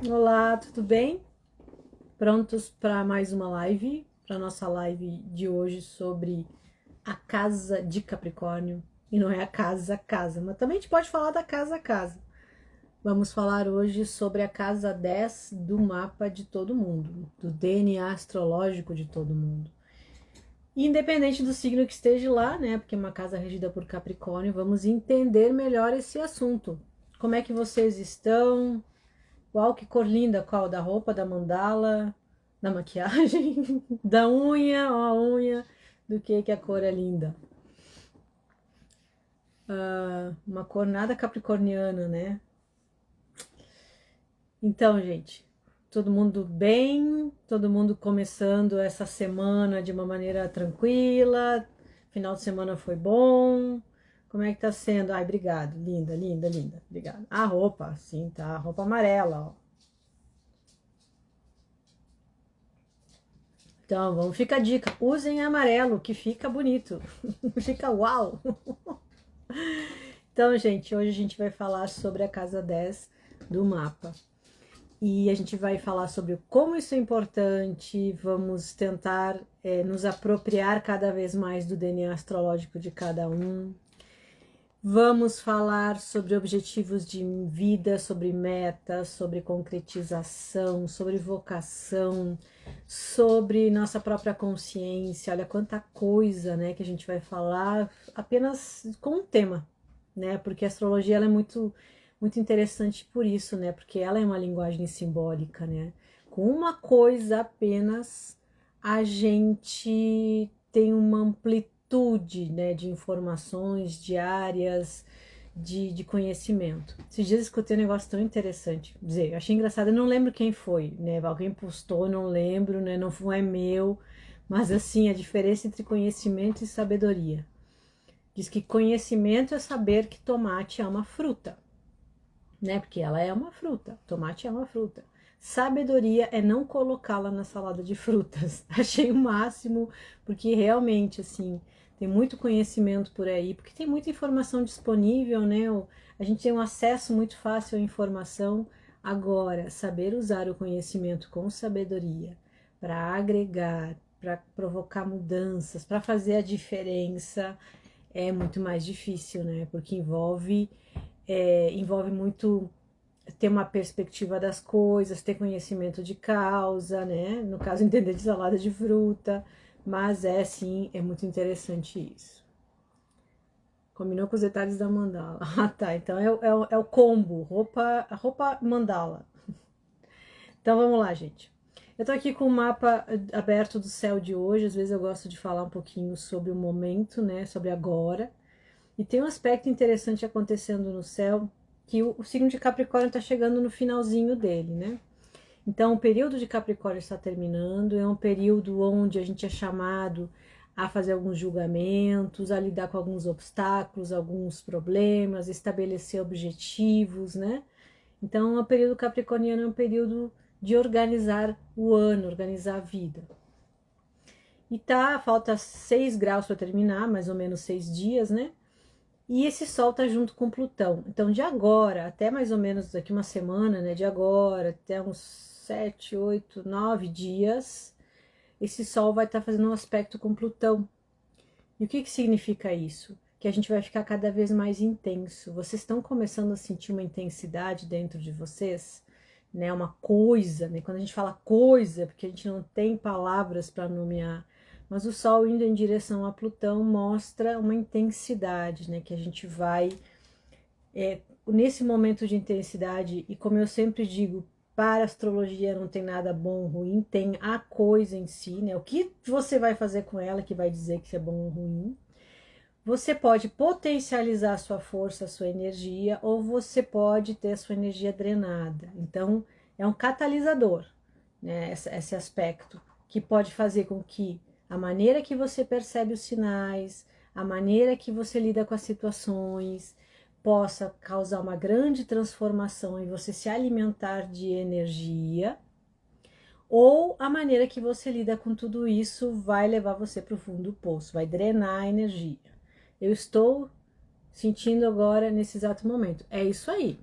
Olá, tudo bem? Prontos para mais uma live? Para nossa live de hoje sobre a casa de Capricórnio. E não é a casa, mas também a gente pode falar da casa. Vamos falar hoje sobre a casa 10 do mapa de todo mundo, do DNA astrológico de todo mundo. Independente do signo que esteja lá, né? Porque é uma casa regida por Capricórnio, vamos entender melhor esse assunto. Como é que vocês estão? Qual que cor linda? Qual? Da roupa, da mandala, da maquiagem, da unha, ó, a unha, do que a cor é linda. Uma cor nada capricorniana, né? Então, gente, todo mundo bem, todo mundo começando essa semana de uma maneira tranquila, final de semana foi bom. Como é que tá sendo? Ai, obrigado, linda, obrigada. A roupa, sim, tá, a roupa amarela, ó. Então, vamos, fica a dica. Usem amarelo, que fica bonito. Fica uau! Então, gente, hoje a gente vai falar sobre a casa 10 do mapa. E a gente vai falar sobre como isso é importante, vamos tentar nos apropriar cada vez mais do DNA astrológico de cada um. Vamos falar sobre objetivos de vida, sobre metas, sobre concretização, sobre vocação, sobre nossa própria consciência. Olha quanta coisa, né, que a gente vai falar apenas com um tema, né? Porque a astrologia ela é muito interessante por isso, né? Porque ela é uma linguagem simbólica, né? Com uma coisa apenas a gente tem uma amplitude, né, de informações, de áreas, de conhecimento. Esses dias eu escutei um negócio tão interessante. Dizer, eu achei engraçado, eu não lembro quem foi, né? Alguém postou, não lembro, né? Não é meu, mas assim, a diferença entre conhecimento e sabedoria. Diz que conhecimento é saber que tomate é uma fruta, né? Porque ela é uma fruta, tomate é uma fruta. Sabedoria é não colocá-la na salada de frutas. Achei o máximo, porque realmente, assim, tem muito conhecimento por aí, porque tem muita informação disponível, né? A gente tem um acesso muito fácil à informação. Agora, saber usar o conhecimento com sabedoria para agregar, para provocar mudanças, para fazer a diferença, é muito mais difícil, né? Porque envolve muito ter uma perspectiva das coisas, ter conhecimento de causa, né? No caso, entender de salada de fruta, mas sim, é muito interessante isso. Combinou com os detalhes da mandala. Ah, tá. Então é o combo, roupa mandala. Então vamos lá, gente. Eu tô aqui com o mapa aberto do céu de hoje. Às vezes eu gosto de falar um pouquinho sobre o momento, né? Sobre agora. E tem um aspecto interessante acontecendo no céu, que o signo de Capricórnio está chegando no finalzinho dele, né? Então, o período de Capricórnio está terminando, é um período onde a gente é chamado a fazer alguns julgamentos, a lidar com alguns obstáculos, alguns problemas, estabelecer objetivos, né? Então, o período capricorniano é um período de organizar o ano, organizar a vida. E tá, falta 6 graus para terminar, mais ou menos 6 dias, né? E esse Sol tá junto com Plutão. Então, de agora até mais ou menos daqui uma semana, né? De agora até uns 7, 8, 9 dias, esse Sol vai estar fazendo um aspecto com Plutão. E o que significa isso? Que a gente vai ficar cada vez mais intenso. Vocês estão começando a sentir uma intensidade dentro de vocês, né? Uma coisa, né? Quando a gente fala coisa, porque a gente não tem palavras para nomear, mas o Sol indo em direção a Plutão mostra uma intensidade, né? Que a gente vai nesse momento de intensidade, e como eu sempre digo, para a astrologia não tem nada bom ou ruim, tem a coisa em si, né? O que você vai fazer com ela que vai dizer que é bom ou ruim. Você pode potencializar a sua força, a sua energia, ou você pode ter a sua energia drenada. Então, é um catalisador, né? Esse aspecto, que pode fazer com que a maneira que você percebe os sinais, a maneira que você lida com as situações, possa causar uma grande transformação e você se alimentar de energia, ou a maneira que você lida com tudo isso vai levar você para o fundo do poço, vai drenar a energia. Eu estou sentindo agora nesse exato momento. É isso aí,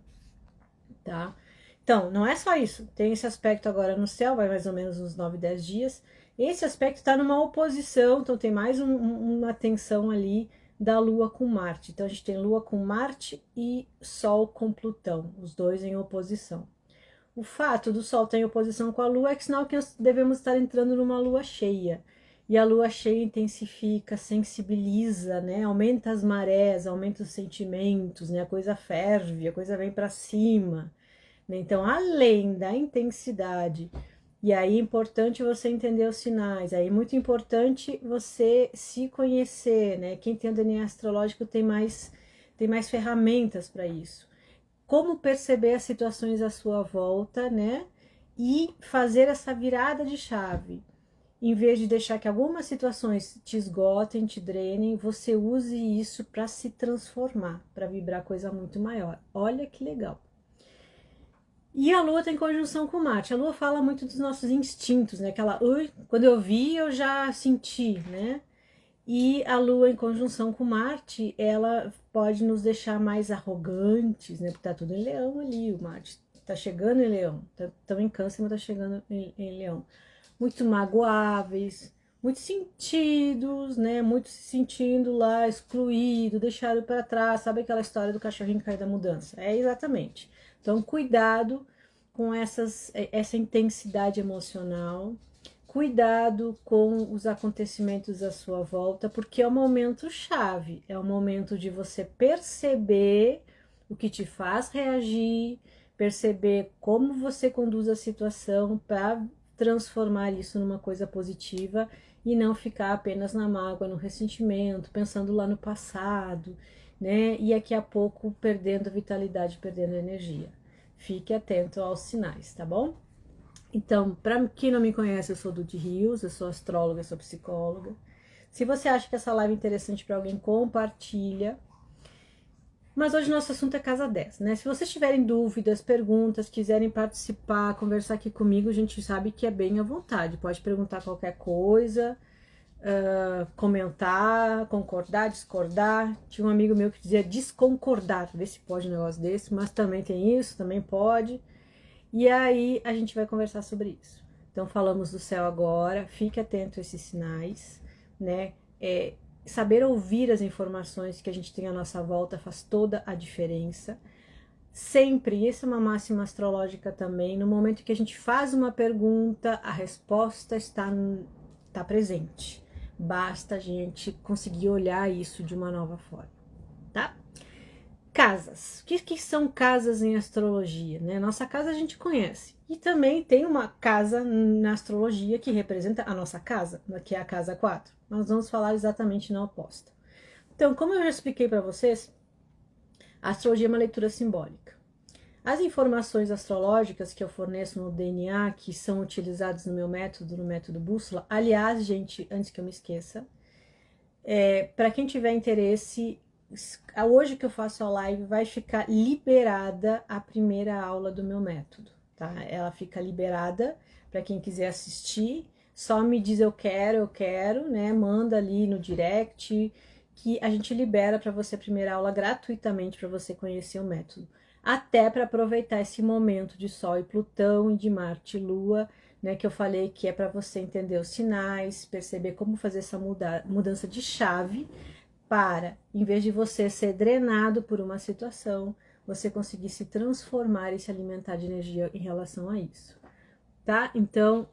tá? Então, não é só isso. Tem esse aspecto agora no céu, vai mais ou menos uns 9, 10 dias. Esse aspecto está numa oposição, então tem mais uma tensão ali da Lua com Marte. Então a gente tem Lua com Marte e Sol com Plutão, os dois em oposição. O fato do Sol estar em oposição com a Lua é que sinal que nós devemos estar entrando numa Lua cheia. E a Lua cheia intensifica, sensibiliza, né? Aumenta as marés, aumenta os sentimentos, né? A coisa ferve, a coisa vem para cima. Né? Então, além da intensidade, e aí é importante você entender os sinais, aí é muito importante você se conhecer, né? Quem tem o DNA astrológico tem mais ferramentas para isso. Como perceber as situações à sua volta, né? E fazer essa virada de chave. Em vez de deixar que algumas situações te esgotem, te drenem, você use isso para se transformar, para vibrar coisa muito maior. Olha que legal. E a Lua tem conjunção com Marte. A Lua fala muito dos nossos instintos, né? Aquela, quando eu vi, eu já senti, né? E a Lua em conjunção com Marte, ela pode nos deixar mais arrogantes, né? Porque tá tudo em Leão ali, o Marte tá chegando em Leão. Estão em Câncer, mas tá chegando em Leão. Muito magoáveis, muito sentidos, né? Muito se sentindo lá excluído, deixado para trás. Sabe aquela história do cachorrinho que cai da mudança? É exatamente. Então, cuidado com essa intensidade emocional, cuidado com os acontecimentos à sua volta, porque é um momento chave, é um momento de você perceber o que te faz reagir, perceber como você conduz a situação para transformar isso numa coisa positiva e não ficar apenas na mágoa, no ressentimento, pensando lá no passado, né? E daqui a pouco perdendo vitalidade, perdendo energia. Fique atento aos sinais, tá bom? Então, para quem não me conhece, eu sou Dudy Rios, eu sou astróloga, eu sou psicóloga. Se você acha que essa live é interessante para alguém, compartilha. Mas hoje nosso assunto é casa 10, né? Se vocês tiverem dúvidas, perguntas, quiserem participar, conversar aqui comigo, a gente sabe que é bem à vontade. Pode perguntar qualquer coisa, comentar, concordar, discordar. Tinha um amigo meu que dizia desconcordar, vê se pode um negócio desse, mas também tem isso, também pode. E aí a gente vai conversar sobre isso. Então falamos do céu agora, fique atento a esses sinais, né? Saber ouvir as informações que a gente tem à nossa volta faz toda a diferença. Sempre, essa é uma máxima astrológica também, no momento que a gente faz uma pergunta, a resposta está presente. Basta a gente conseguir olhar isso de uma nova forma, tá? Casas. O que são casas em astrologia? Né? Nossa casa a gente conhece. E também tem uma casa na astrologia que representa a nossa casa, que é a casa 4. Nós vamos falar exatamente na oposta. Então, como eu já expliquei para vocês, a astrologia é uma leitura simbólica. As informações astrológicas que eu forneço no DNA, que são utilizadas no meu método, no método Bússola, aliás, gente, antes que eu me esqueça, para quem tiver interesse, hoje que eu faço a live, vai ficar liberada a primeira aula do meu método, tá? Ela fica liberada para quem quiser assistir, só me diz eu quero, né? Manda ali no direct que a gente libera para você a primeira aula gratuitamente para você conhecer o método. Até para aproveitar esse momento de Sol e Plutão e de Marte e Lua, né, que eu falei que é para você entender os sinais, perceber como fazer essa mudança de chave para, em vez de você ser drenado por uma situação, você conseguir se transformar e se alimentar de energia em relação a isso, tá? Então,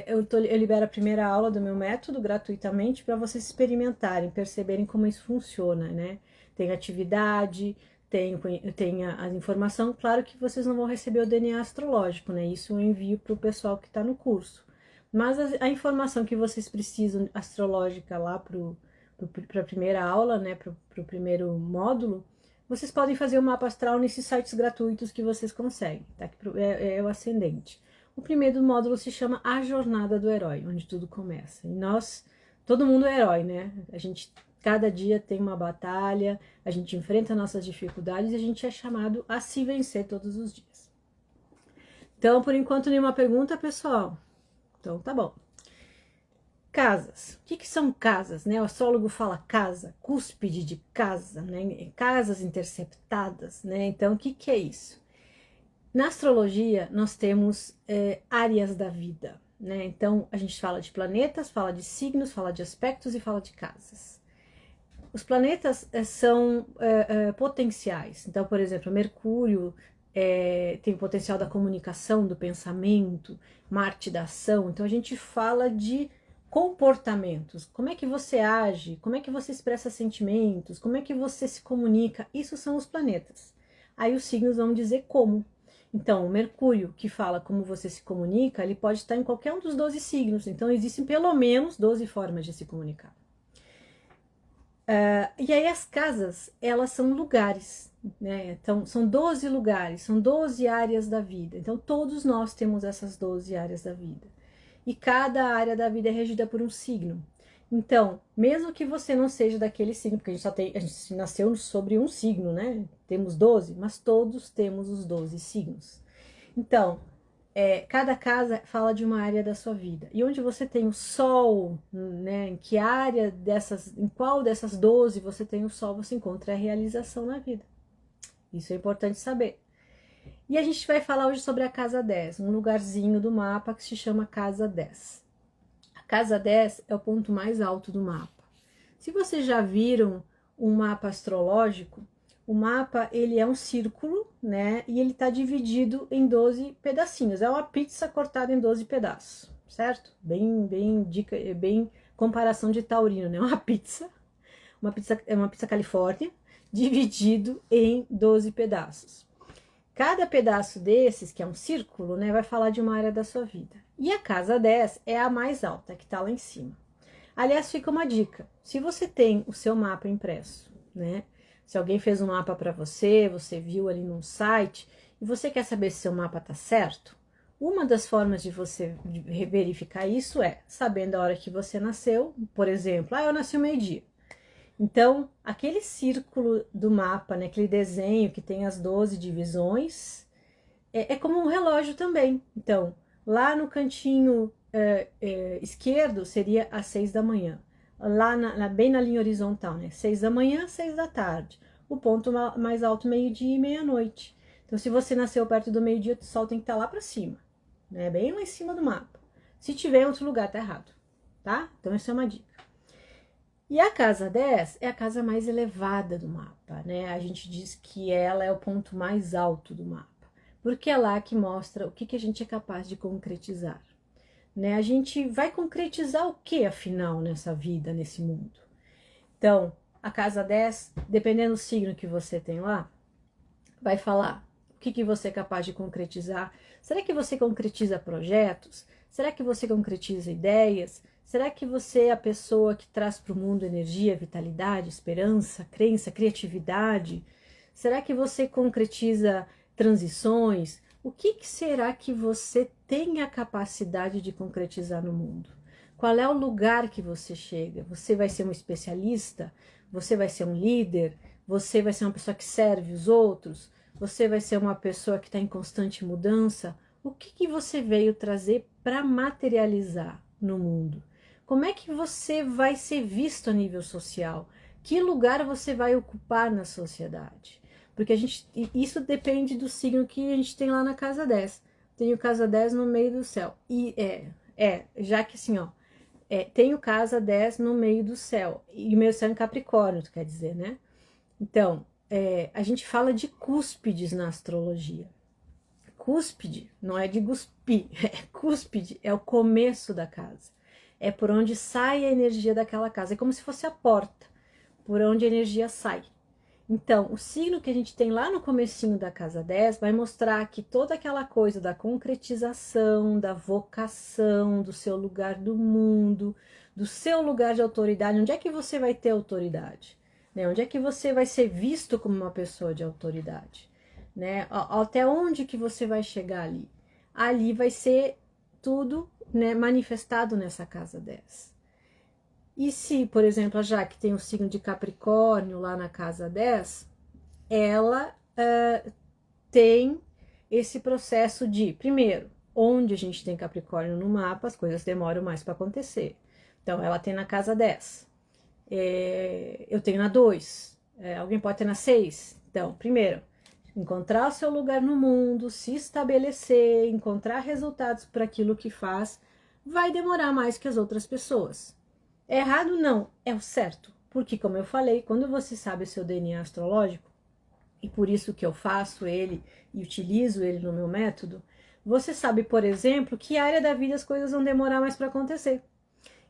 eu libero a primeira aula do meu método gratuitamente para vocês experimentarem, perceberem como isso funciona, né? Tem atividade, tem a informação, claro que vocês não vão receber o DNA astrológico, né? Isso eu envio para o pessoal que está no curso. Mas a informação que vocês precisam astrológica lá para a primeira aula, né? Para o primeiro módulo, vocês podem fazer o mapa astral nesses sites gratuitos que vocês conseguem, tá? É o ascendente. O primeiro módulo se chama A Jornada do Herói, onde tudo começa. E todo mundo é herói, né? A gente cada dia tem uma batalha, a gente enfrenta nossas dificuldades e a gente é chamado a se vencer todos os dias. Então, por enquanto, nenhuma pergunta, pessoal? Então, tá bom. Casas. O que são casas, né? O astrólogo fala casa, cúspide de casa, né? Casas interceptadas, né? Então, o que é isso? Na astrologia, nós temos áreas da vida, né? Então, a gente fala de planetas, fala de signos, fala de aspectos e fala de casas. Os planetas são potenciais. Então, por exemplo, Mercúrio tem o potencial da comunicação, do pensamento, Marte da ação. Então, a gente fala de comportamentos. Como é que você age? Como é que você expressa sentimentos? Como é que você se comunica? Isso são os planetas. Aí os signos vão dizer como. Então, o Mercúrio, que fala como você se comunica, ele pode estar em qualquer um dos 12 signos. Então, existem pelo menos 12 formas de se comunicar. E aí as casas, elas são lugares, né? Então, são 12 lugares, são 12 áreas da vida. Então, todos nós temos essas 12 áreas da vida. E cada área da vida é regida por um signo. Então, mesmo que você não seja daquele signo, porque a gente nasceu sobre um signo, né? Temos 12, mas todos temos os 12 signos. Então, cada casa fala de uma área da sua vida. E onde você tem o Sol, né? Em qual dessas 12 você tem o Sol, você encontra a realização na vida. Isso é importante saber. E a gente vai falar hoje sobre a casa 10, um lugarzinho do mapa que se chama casa 10. A casa 10 é o ponto mais alto do mapa. Se vocês já viram um mapa astrológico, o mapa ele é um círculo, né? E ele está dividido em 12 pedacinhos. É uma pizza cortada em 12 pedaços, certo? Bem comparação de taurino, né? É uma pizza Califórnia, dividido em 12 pedaços. Cada pedaço desses, que é um círculo, né, vai falar de uma área da sua vida. E a casa 10 é a mais alta, que está lá em cima. Aliás, fica uma dica. Se você tem o seu mapa impresso, né? Se alguém fez um mapa para você, você viu ali num site, e você quer saber se seu mapa está certo, uma das formas de você verificar isso é sabendo a hora que você nasceu. Por exemplo, eu nasci ao meio-dia. Então, aquele círculo do mapa, né, aquele desenho que tem as 12 divisões, é como um relógio também. Então, lá no cantinho esquerdo seria às 6 da manhã. Lá bem na linha horizontal, né? 6 da manhã, 6 da tarde. O ponto mais alto, meio-dia e meia-noite. Então, se você nasceu perto do meio-dia, o sol tem que estar lá para cima, né? Bem lá em cima do mapa. Se tiver em outro lugar, tá errado, tá? Então, essa é uma dica. E a casa 10 é a casa mais elevada do mapa, né? A gente diz que ela é o ponto mais alto do mapa, porque é lá que mostra o que a gente é capaz de concretizar, né? A gente vai concretizar o que, afinal, nessa vida, nesse mundo? Então, a casa 10, dependendo do signo que você tem lá, vai falar o que você é capaz de concretizar. Será que você concretiza projetos? Será que você concretiza ideias? Será que você é a pessoa que traz para o mundo energia, vitalidade, esperança, crença, criatividade? Será que você concretiza transições? O que será que você tem a capacidade de concretizar no mundo? Qual é o lugar que você chega? Você vai ser um especialista? Você vai ser um líder? Você vai ser uma pessoa que serve os outros? Você vai ser uma pessoa que está em constante mudança? O que você veio trazer para materializar no mundo? Como é que você vai ser visto a nível social? Que lugar você vai ocupar na sociedade? Porque isso depende do signo que a gente tem lá na casa 10. Tenho casa 10 no meio do céu. E já que assim, ó, tenho casa 10 no meio do céu. E o meu céu é em Capricórnio, quer dizer, né? Então, a gente fala de cúspides na astrologia. Cúspide não é de cuspir, cúspide é o começo da casa. É por onde sai a energia daquela casa. É como se fosse a porta, por onde a energia sai. Então, o signo que a gente tem lá no comecinho da casa 10 vai mostrar que toda aquela coisa da concretização, da vocação, do seu lugar do mundo, do seu lugar de autoridade. Onde é que você vai ter autoridade? Né? Onde é que você vai ser visto como uma pessoa de autoridade? Né? Até onde que você vai chegar ali? Ali vai ser tudo, né, manifestado nessa casa 10. E se, por exemplo, a Jaque tem o signo de Capricórnio lá na casa 10, ela tem esse processo de, primeiro, onde a gente tem Capricórnio no mapa, as coisas demoram mais para acontecer. Então, ela tem na casa 10. Eu tenho na 2. Alguém pode ter na 6. Então, primeiro, encontrar o seu lugar no mundo, se estabelecer, encontrar resultados para aquilo que faz, vai demorar mais que as outras pessoas. É errado? Não, é o certo. Porque, como eu falei, quando você sabe o seu DNA astrológico, e por isso que eu faço ele e utilizo ele no meu método, você sabe, por exemplo, que área da vida as coisas vão demorar mais para acontecer.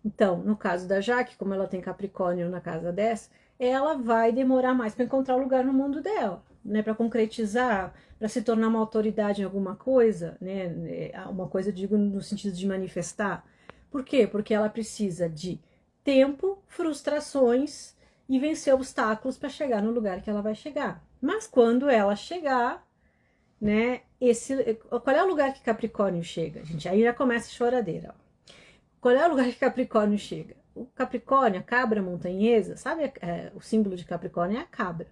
Então, no caso da Jaque, como ela tem Capricórnio na casa 10, ela vai demorar mais para encontrar o lugar no mundo dela, né? Para concretizar, para se tornar uma autoridade em alguma coisa, né? Uma coisa, digo, no sentido de manifestar. Por quê? Porque ela precisa de tempo, frustrações e vencer obstáculos para chegar no lugar que ela vai chegar. Mas quando ela chegar, né? Qual é o lugar que Capricórnio chega, gente? Aí já começa a choradeira, ó. Qual é o lugar que Capricórnio chega? O Capricórnio, a cabra montanhesa, sabe o símbolo de Capricórnio é a cabra.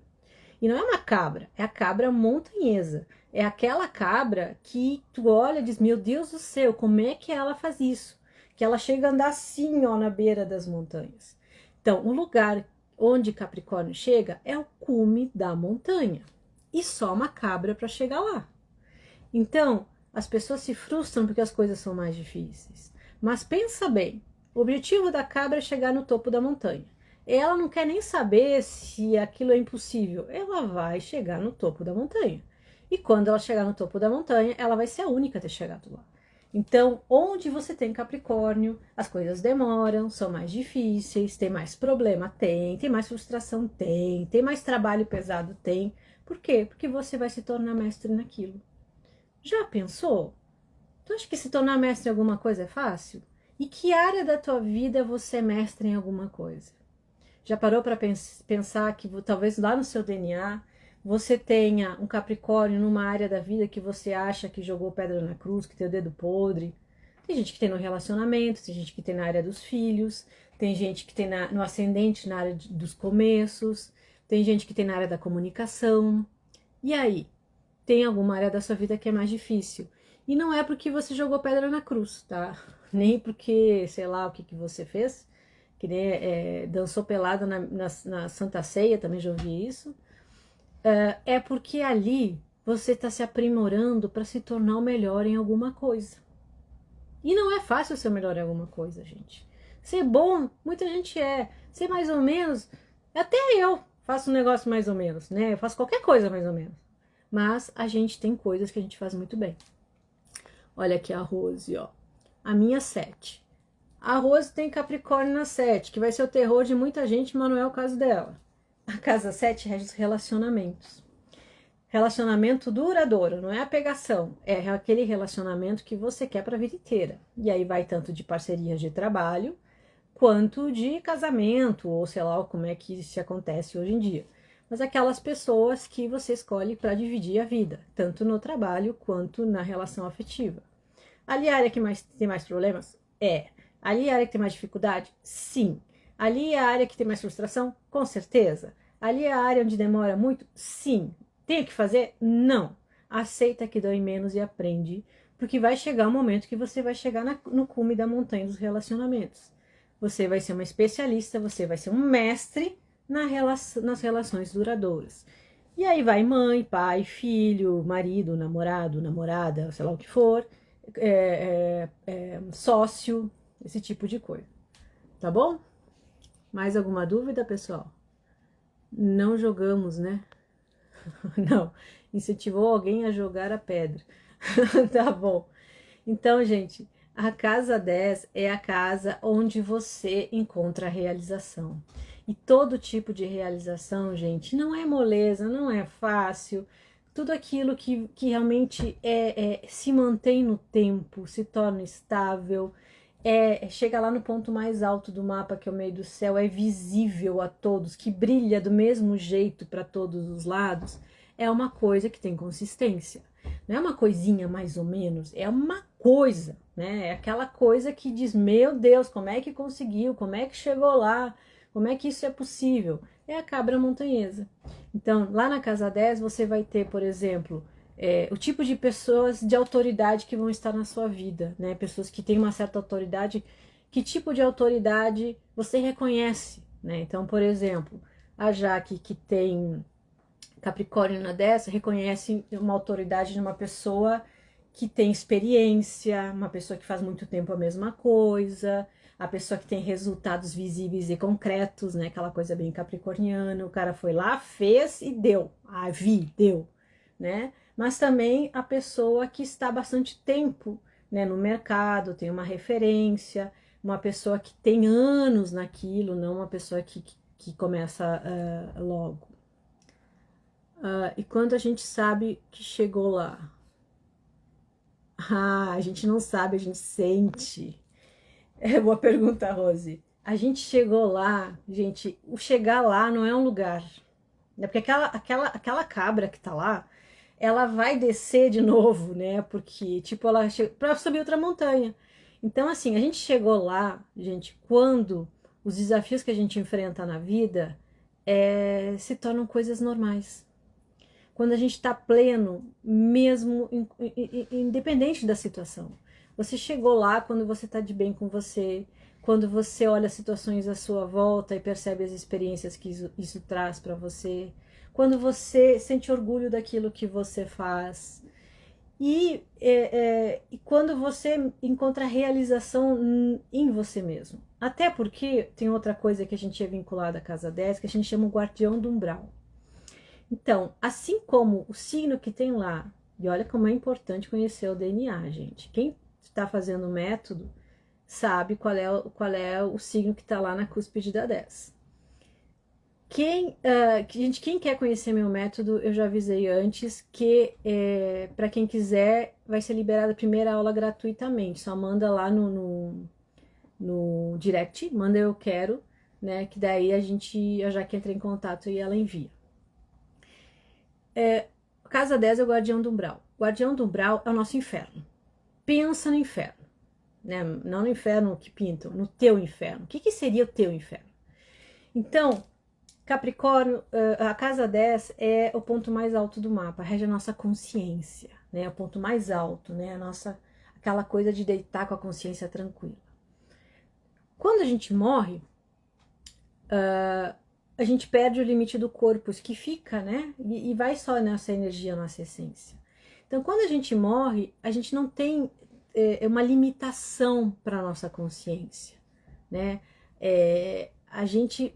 E não é uma cabra, é a cabra montanhesa. É aquela cabra que tu olha e diz, meu Deus do céu, como é que ela faz isso? Que ela chega a andar assim, ó, na beira das montanhas. Então, o lugar onde Capricórnio chega é o cume da montanha. E só uma cabra para chegar lá. Então, as pessoas se frustram porque as coisas são mais difíceis. Mas pensa bem, o objetivo da cabra é chegar no topo da montanha. Ela não quer nem saber se aquilo é impossível. Ela vai chegar no topo da montanha. E quando ela chegar no topo da montanha, ela vai ser a única a ter chegado lá. Então, onde você tem Capricórnio, as coisas demoram, são mais difíceis, tem mais problema, tem mais frustração, tem mais trabalho pesado, tem. Por quê? Porque você vai se tornar mestre naquilo. Já pensou? Tu acha que se tornar mestre em alguma coisa é fácil? E que área da tua vida você é mestre em alguma coisa? Já parou para pensar que talvez lá no seu DNA você tenha um Capricórnio numa área da vida que você acha que jogou pedra na cruz, que tem o dedo podre? Tem gente que tem no relacionamento, tem gente que tem na área dos filhos, tem gente que tem no ascendente na área dos começos, tem gente que tem na área da comunicação. E aí? Tem alguma área da sua vida que é mais difícil? E não é porque você jogou pedra na cruz, tá? Nem porque, sei lá, o que você fez, que nem dançou pelado na Santa Ceia, também já ouvi isso. É porque ali você está se aprimorando para se tornar o melhor em alguma coisa. E não é fácil ser o melhor em alguma coisa, gente. Ser bom, muita gente é. Ser mais ou menos, até eu faço um negócio mais ou menos, né? Eu faço qualquer coisa mais ou menos. Mas a gente tem coisas que a gente faz muito bem. Olha aqui a Rose, ó. A minha 7. A Rose tem Capricórnio na 7, que vai ser o terror de muita gente, mas não é o caso dela. A casa 7 rege os relacionamentos. Relacionamento duradouro, não é a pegação, é aquele relacionamento que você quer para a vida inteira. E aí vai tanto de parcerias de trabalho, quanto de casamento, ou sei lá como é que isso acontece hoje em dia. Mas aquelas pessoas que você escolhe para dividir a vida, tanto no trabalho quanto na relação afetiva. Ali é a área que tem mais problemas? É. Ali é a área que tem mais dificuldade? Sim. Ali é a área que tem mais frustração? Com certeza. Ali é a área onde demora muito? Sim. Tem o que fazer? Não. Aceita que dói menos e aprende, porque vai chegar um momento que você vai chegar no cume da montanha dos relacionamentos. Você vai ser uma especialista, você vai ser um mestre nas relações duradouras. E aí vai mãe, pai, filho, marido, namorado, namorada, sei lá o que for, sócio, esse tipo de coisa. Tá bom? Mais alguma dúvida, pessoal? Não jogamos, né? Não. Incentivou alguém a jogar a pedra. Tá bom. Então, gente, a casa 10 é a casa onde você encontra a realização. E todo tipo de realização, gente, não é moleza, não é fácil. Tudo aquilo que realmente se mantém no tempo, se torna estável, chega lá no ponto mais alto do mapa, que é o meio do céu, é visível a todos, que brilha do mesmo jeito para todos os lados, é uma coisa que tem consistência. Não é uma coisinha mais ou menos, é uma coisa, né? É aquela coisa que diz, meu Deus, como é que conseguiu? Como é que chegou lá? Como é que isso é possível? É a cabra montanhesa. Então, lá na casa 10, você vai ter, por exemplo, o tipo de pessoas de autoridade que vão estar na sua vida, né? Pessoas que têm uma certa autoridade. Que tipo de autoridade você reconhece, né? Então, por exemplo, a Jaque, que tem Capricórnio na 10 reconhece uma autoridade de uma pessoa que tem experiência, uma pessoa que faz muito tempo a mesma coisa, a pessoa que tem resultados visíveis e concretos, né? Aquela coisa bem capricorniana, o cara foi lá, fez e deu. Ah, deu, né? Mas também a pessoa que está há bastante tempo, né, no mercado, tem uma referência, uma pessoa que tem anos naquilo, não uma pessoa que começa logo. E quando a gente sabe que chegou lá? A gente não sabe, a gente sente. É boa pergunta, Rose. A gente chegou lá, gente, o chegar lá não é um lugar. Né? Porque aquela cabra que tá lá, ela vai descer de novo, né? Porque, tipo, ela chegou pra subir outra montanha. Então, assim, a gente chegou lá, gente, quando os desafios que a gente enfrenta na vida se tornam coisas normais. Quando a gente está pleno, mesmo independente da situação. Você chegou lá quando você está de bem com você, quando você olha as situações à sua volta e percebe as experiências que isso traz para você, quando você sente orgulho daquilo que você faz. E quando você encontra realização em você mesmo. Até porque tem outra coisa que a gente é vinculado à casa 10, que a gente chama o guardião do umbral. Então, assim como o signo que tem lá, e olha como é importante conhecer o DNA, gente. Quem está fazendo o método sabe qual é o signo que está lá na cúspide da 10. Gente, quem quer conhecer meu método, eu já avisei antes que para quem quiser vai ser liberada a primeira aula gratuitamente. Só manda lá no direct, manda eu quero, né? Que daí eu já que entrei em contato e ela envia. Casa 10 é o guardião do umbral. O guardião do umbral é o nosso inferno. Pensa no inferno, né? Não no inferno que pintam, no teu inferno. O que seria o teu inferno? Então, Capricórnio, a casa 10 é o ponto mais alto do mapa, rege a nossa consciência, né? O ponto mais alto, né? Aquela coisa de deitar com a consciência tranquila. Quando a gente morre, a gente perde o limite do corpo, isso que fica, né? E vai só nessa energia, nossa essência. Então, quando a gente morre, a gente não tem uma limitação para a nossa consciência, né? A gente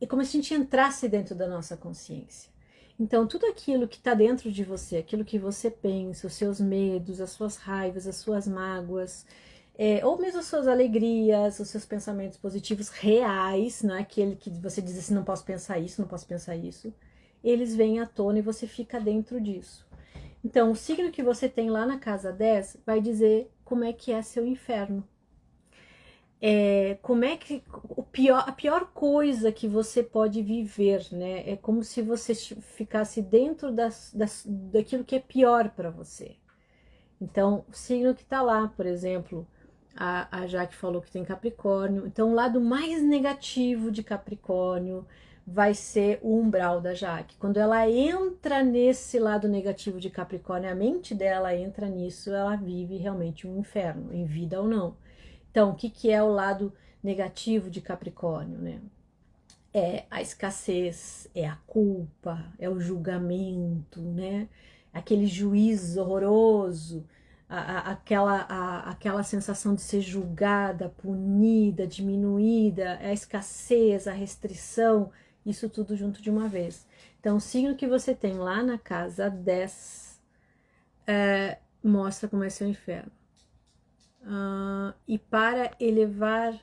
é como se a gente entrasse dentro da nossa consciência. Então, tudo aquilo que está dentro de você, aquilo que você pensa, os seus medos, as suas raivas, as suas mágoas, ou mesmo as suas alegrias, os seus pensamentos positivos reais, não é aquele que você diz assim, não posso pensar isso, não posso pensar isso, eles vêm à tona e você fica dentro disso. Então, o signo que você tem lá na casa 10 vai dizer como é que é seu inferno. Como é que a pior coisa que você pode viver, né? É como se você ficasse dentro daquilo que é pior para você. Então, o signo que está lá, por exemplo, a Jaque falou que tem Capricórnio. Então, o lado mais negativo de Capricórnio vai ser o umbral da Jaque. Quando ela entra nesse lado negativo de Capricórnio, a mente dela entra nisso, ela vive realmente um inferno, em vida ou não. Então, o que é o lado negativo de Capricórnio, né? É a escassez, é a culpa, é o julgamento, né? Aquele juízo horroroso, aquela sensação de ser julgada, punida, diminuída, a escassez, a restrição, isso tudo junto de uma vez. Então, o signo que você tem lá na casa 10 mostra como é seu inferno. E para elevar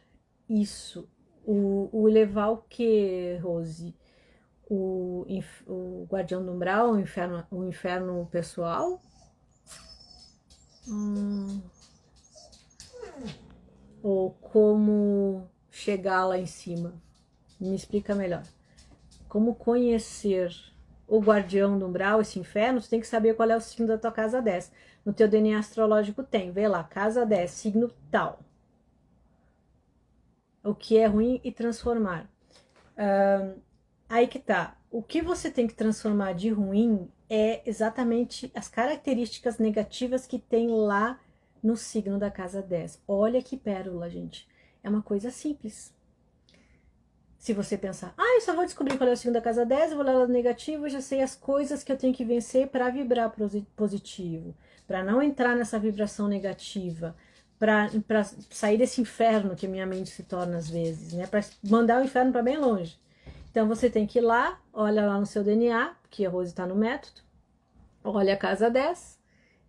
isso, o elevar o que, Rose? O guardião do umbral, o inferno pessoal? Ou como chegar lá em cima? Me explica melhor. Como conhecer o guardião do umbral, esse inferno? Você tem que saber qual é o signo da tua casa 10. No teu DNA astrológico tem, vê lá, casa 10, signo tal. O que é ruim e transformar. Aí que tá. O que você tem que transformar de ruim é exatamente as características negativas que tem lá no signo da casa 10. Olha que pérola, gente. É uma coisa simples. Se você pensar, eu só vou descobrir qual é o signo da casa 10, eu vou lá no negativo, eu já sei as coisas que eu tenho que vencer para vibrar positivo, para não entrar nessa vibração negativa, para sair desse inferno que minha mente se torna às vezes, né? Para mandar o inferno para bem longe. Então você tem que ir lá, olha lá no seu DNA, que a Rose está no método, olha a casa 10,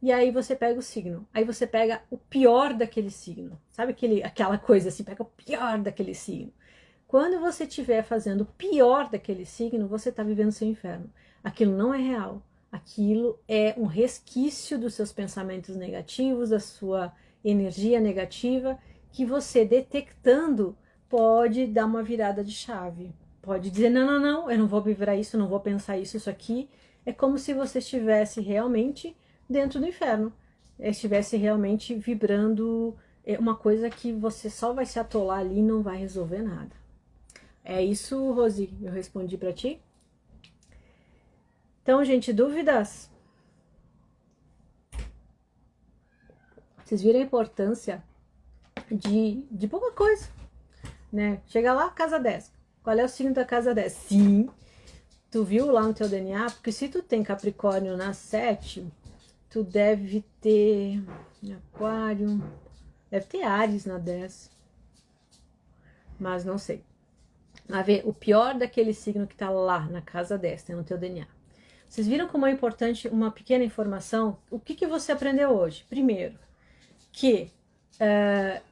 e aí você pega o signo. Aí você pega o pior daquele signo. Sabe aquela coisa assim, pega o pior daquele signo. Quando você estiver fazendo o pior daquele signo, você está vivendo seu inferno. Aquilo não é real. Aquilo é um resquício dos seus pensamentos negativos, da sua energia negativa, que você detectando pode dar uma virada de chave. Pode dizer, não, não, não, eu não vou vibrar isso, eu não vou pensar isso, isso aqui. É como se você estivesse realmente dentro do inferno. Estivesse realmente vibrando uma coisa que você só vai se atolar ali e não vai resolver nada. É isso, Rosi, eu respondi para ti. Então, gente, dúvidas? Vocês viram a importância de pouca coisa, né? Chega lá, casa 10. Qual é o signo da casa 10? Sim, tu viu lá no teu DNA? Porque se tu tem Capricórnio na 7, tu deve ter Aquário, deve ter Áries na 10. Mas não sei. A ver, o pior daquele signo que tá lá na casa 10, tem no teu DNA. Vocês viram como é importante uma pequena informação? O que você aprendeu hoje? Primeiro, que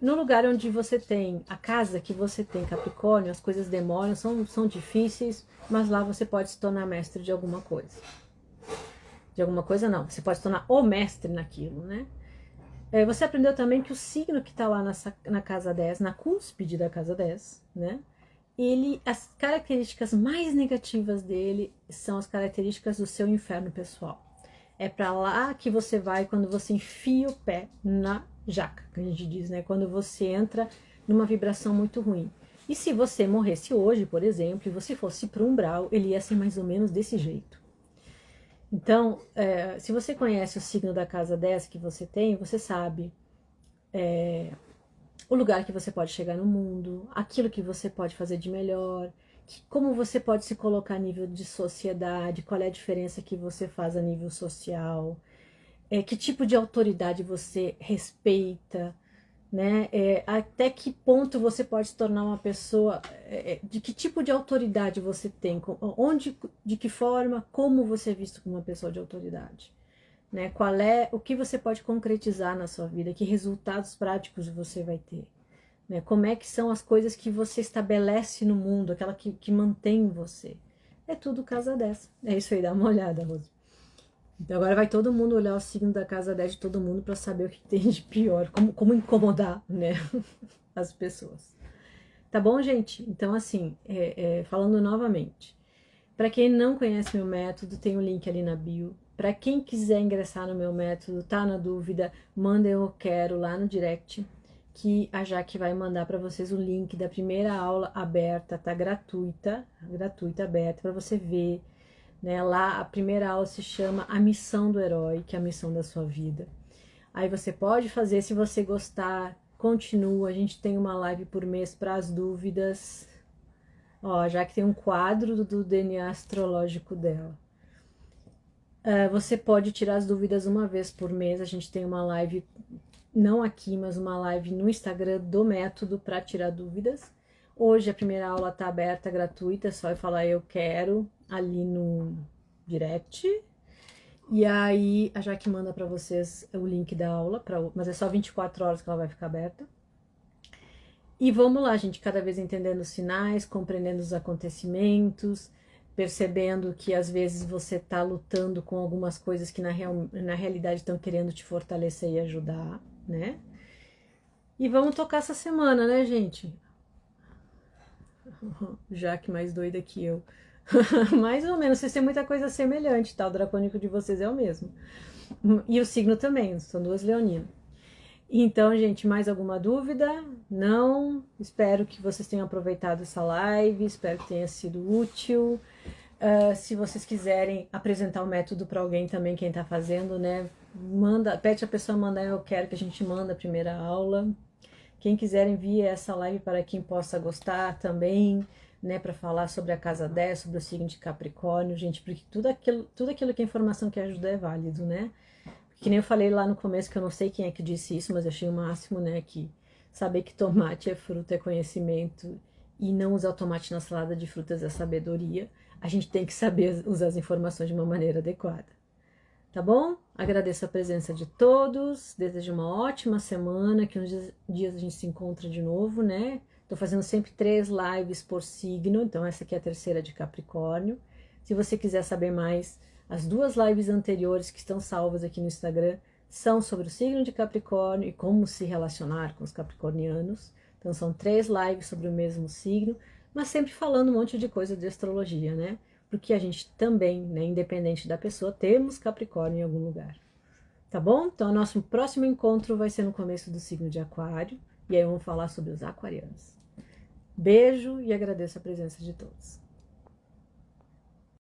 no lugar onde você tem a casa que você tem Capricórnio, as coisas demoram, são difíceis, mas lá você pode se tornar mestre de alguma coisa. De alguma coisa não, você pode se tornar o mestre naquilo, né? Você aprendeu também que o signo que está lá na casa 10, na cúspide da casa 10, né? As características mais negativas dele são as características do seu inferno pessoal. É para lá que você vai quando você enfia o pé na jaca, que a gente diz, né? Quando você entra numa vibração muito ruim. E se você morresse hoje, por exemplo, e você fosse para o umbral, ele ia ser mais ou menos desse jeito. Então, se você conhece o signo da casa 10 que você tem, você sabe o lugar que você pode chegar no mundo, aquilo que você pode fazer de melhor, como você pode se colocar a nível de sociedade, qual é a diferença que você faz a nível social, que tipo de autoridade você respeita, né? Até que ponto você pode se tornar uma pessoa, de que tipo de autoridade você tem, de que forma, como você é visto como uma pessoa de autoridade. Né? O que você pode concretizar na sua vida, que resultados práticos você vai ter, né? Como é que são as coisas que você estabelece no mundo, aquela que mantém você. É tudo casa 10. É isso aí, dá uma olhada, Rose. Então agora vai todo mundo olhar o signo da casa 10 de todo mundo para saber o que tem de pior, como incomodar, né, as pessoas. Tá bom, gente? Então assim, falando novamente, para quem não conhece meu método, tem um link ali na bio. Para quem quiser ingressar no meu método, tá na dúvida, manda eu quero lá no direct, que a Jaque vai mandar para vocês o link da primeira aula aberta, tá gratuita, aberta para você ver, né? Lá a primeira aula se chama A Missão do Herói, que é a missão da sua vida. Aí você pode fazer, se você gostar, continua. A gente tem uma live por mês para as dúvidas. Ó, já que tem um quadro do DNA astrológico dela. Você pode tirar as dúvidas uma vez por mês. A gente tem uma live, não aqui, mas uma live no Instagram do método para tirar dúvidas. Hoje a primeira aula está aberta, gratuita, é só falar eu quero ali no direct. E aí a Jaque manda para vocês o link da aula, mas é só 24 horas que ela vai ficar aberta. E vamos lá, gente, cada vez entendendo os sinais, compreendendo os acontecimentos, percebendo que às vezes você está lutando com algumas coisas que na realidade estão querendo te fortalecer e ajudar, né? E vamos tocar essa semana, né, gente? Jaque mais doida que eu. Mais ou menos, vocês têm muita coisa semelhante, tá? O dracônico de vocês é o mesmo. E o signo também, são duas leoninas. Então, gente, mais alguma dúvida? Não? Espero que vocês tenham aproveitado essa live, espero que tenha sido útil. Se vocês quiserem apresentar o método para alguém também, quem está fazendo, né? Pede a pessoa mandar, eu quero que a gente manda a primeira aula. Quem quiser envie essa live para quem possa gostar também. né, para falar sobre a casa 10, sobre o signo de Capricórnio, gente, porque tudo aquilo que é informação que ajuda é válido, né? Que nem eu falei lá no começo, que eu não sei quem é que disse isso, mas eu achei o máximo, né, que saber que tomate é fruta é conhecimento e não usar o tomate na salada de frutas é sabedoria. A gente tem que saber usar as informações de uma maneira adequada. Tá bom? Agradeço a presença de todos, desejo uma ótima semana, que uns dias a gente se encontra de novo, né? Tô fazendo sempre 3 lives por signo, então essa aqui é a terceira de Capricórnio. Se você quiser saber mais, as 2 lives anteriores que estão salvas aqui no Instagram são sobre o signo de Capricórnio e como se relacionar com os capricornianos. Então são 3 lives sobre o mesmo signo, mas sempre falando um monte de coisa de astrologia, né? Porque a gente também, né, independente da pessoa, temos Capricórnio em algum lugar. Tá bom? Então, o nosso próximo encontro vai ser no começo do signo de Aquário, e aí vamos falar sobre os aquarianos. Beijo e agradeço a presença de todos.